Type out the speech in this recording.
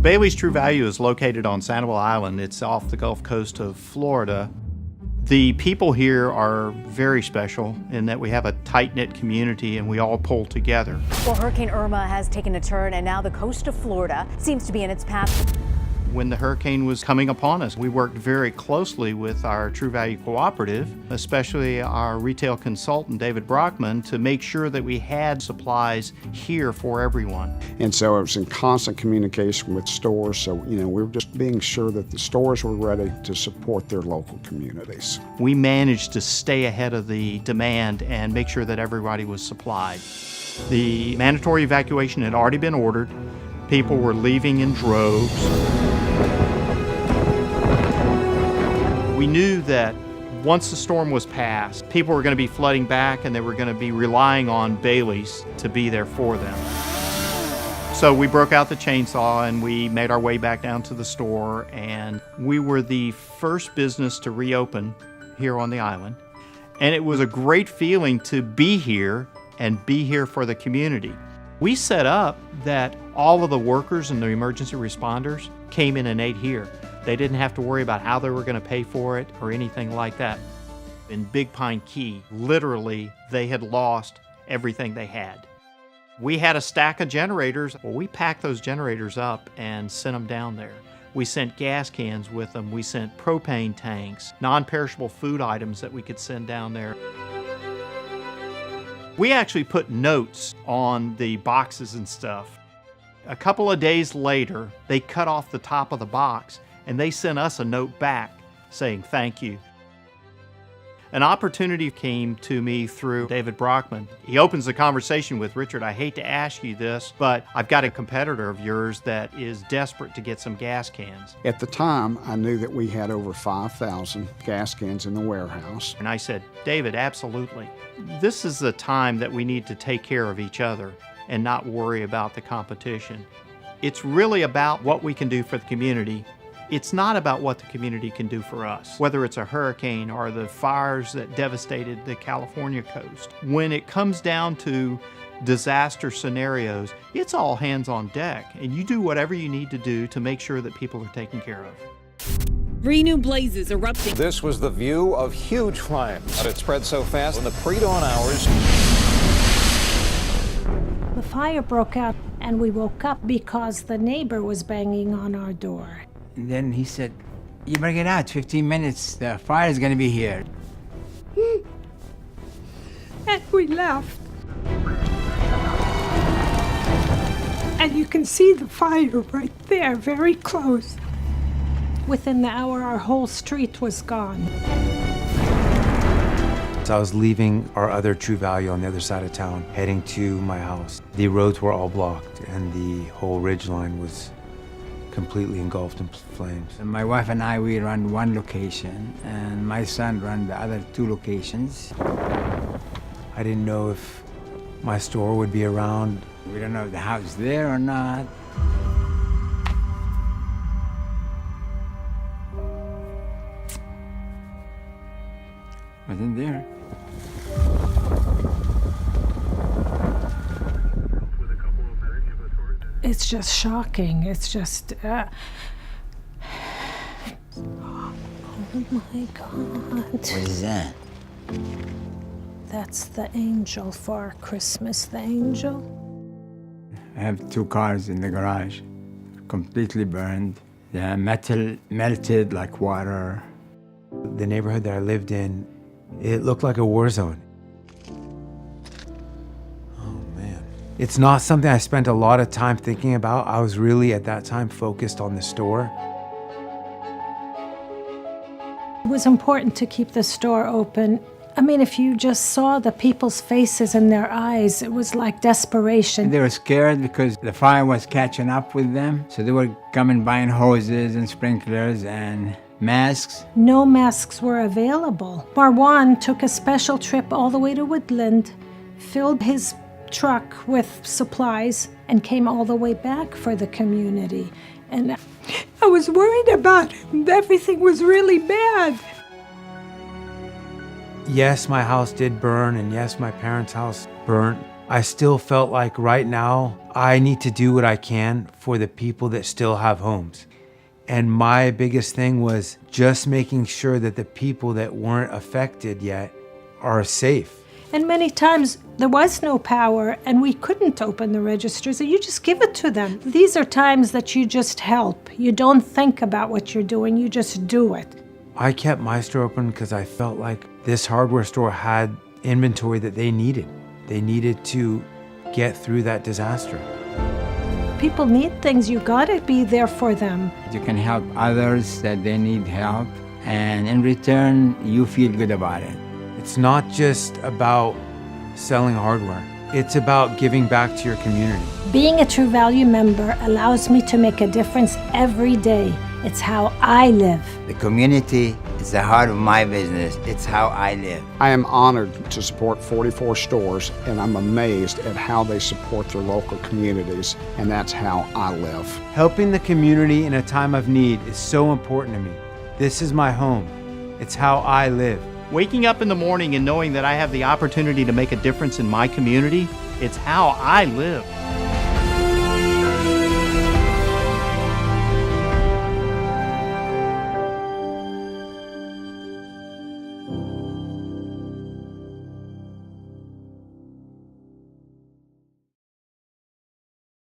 Bailey's True Value is located on Sanibel Island. It's off the Gulf Coast of Florida. The people here are very special in that we have a tight-knit community and we all pull together. Well, Hurricane Irma has taken a turn and now the coast of Florida seems to be in its path. When the hurricane was coming upon us, we worked very closely with our True Value Cooperative, especially our retail consultant, David Brockman, to make sure that we had supplies here for everyone. And so it was in constant communication with stores, so we were just being sure that the stores were ready to support their local communities. We managed to stay ahead of the demand and make sure that everybody was supplied. The mandatory evacuation had already been ordered. People were leaving in droves. We knew that once the storm was past, people were going to be flooding back and they were going to be relying on Bailey's to be there for them. So we broke out the chainsaw and we made our way back down to the store, and we were the first business to reopen here on the island. And it was a great feeling to be here and be here for the community. We set up that all of the workers and the emergency responders came in and ate here. They didn't have to worry about how they were going to pay for it or anything like that. In Big Pine Key, literally, they had lost everything they had. We had a stack of generators. Well, we packed those generators up and sent them down there. We sent gas cans with them. We sent propane tanks, non-perishable food items that we could send down there. We actually put notes on the boxes and stuff. A couple of days later, they cut off the top of the box and they sent us a note back saying thank you. An opportunity came to me through David Brockman. He opens the conversation with, "Richard, I hate to ask you this, but I've got a competitor of yours that is desperate to get some gas cans." At the time, I knew that we had over 5,000 gas cans in the warehouse. And I said, "David, absolutely. This is the time that we need to take care of each other and not worry about the competition. It's really about what we can do for the community. It's not about what the community can do for us, whether it's a hurricane or the fires that devastated the California coast. When it comes down to disaster scenarios, it's all hands on deck, and you do whatever you need to do to make sure that people are taken care of." 3 new blazes erupting. This was the view of huge flames. But it spread so fast in the pre-dawn hours. The fire broke out and we woke up because the neighbor was banging on our door. And then he said, "You better get out, 15 minutes, the fire's gonna be here." And we left. And you can see the fire right there, very close. Within the hour, our whole street was gone. So I was leaving our other True Value on the other side of town, heading to my house. The roads were all blocked and the whole ridgeline was completely engulfed in flames. And my wife and I, we run one location, and my son ran the other 2 locations. I didn't know if my store would be around. We don't know if the house is there or not. Wasn't there. It's just shocking. It's just, oh my God. What is that? That's the angel for our Christmas, the angel. I have 2 cars in the garage, completely burned. The metal melted like water. The neighborhood that I lived in, it looked like a war zone. It's not something I spent a lot of time thinking about. I was really, at that time, focused on the store. It was important to keep the store open. I mean, if you just saw the people's faces and their eyes, it was like desperation. They were scared because the fire was catching up with them. So they were coming buying hoses and sprinklers and masks. No masks were available. Marwan took a special trip all the way to Woodland, filled his truck with supplies, and came all the way back for the community. And I was worried about him. Everything was really bad. Yes, my house did burn, and yes, my parents' house burnt, I still felt like right now I need to do what I can for the people that still have homes. And my biggest thing was just making sure that the people that weren't affected yet are safe. And many times there was no power and we couldn't open the registers, and you just give it to them. These are times that you just help. You don't think about what you're doing, you just do it. I kept my store open because I felt like this hardware store had inventory that they needed. They needed to get through that disaster. People need things, you gotta be there for them. You can help others that they need help, and in return, you feel good about it. It's not just about selling hardware. It's about giving back to your community. Being a True Value member allows me to make a difference every day. It's how I live. The community is the heart of my business. It's how I live. I am honored to support 44 stores, and I'm amazed at how they support their local communities, and that's how I live. Helping the community in a time of need is so important to me. This is my home. It's how I live. Waking up in the morning and knowing that I have the opportunity to make a difference in my community, it's how I live.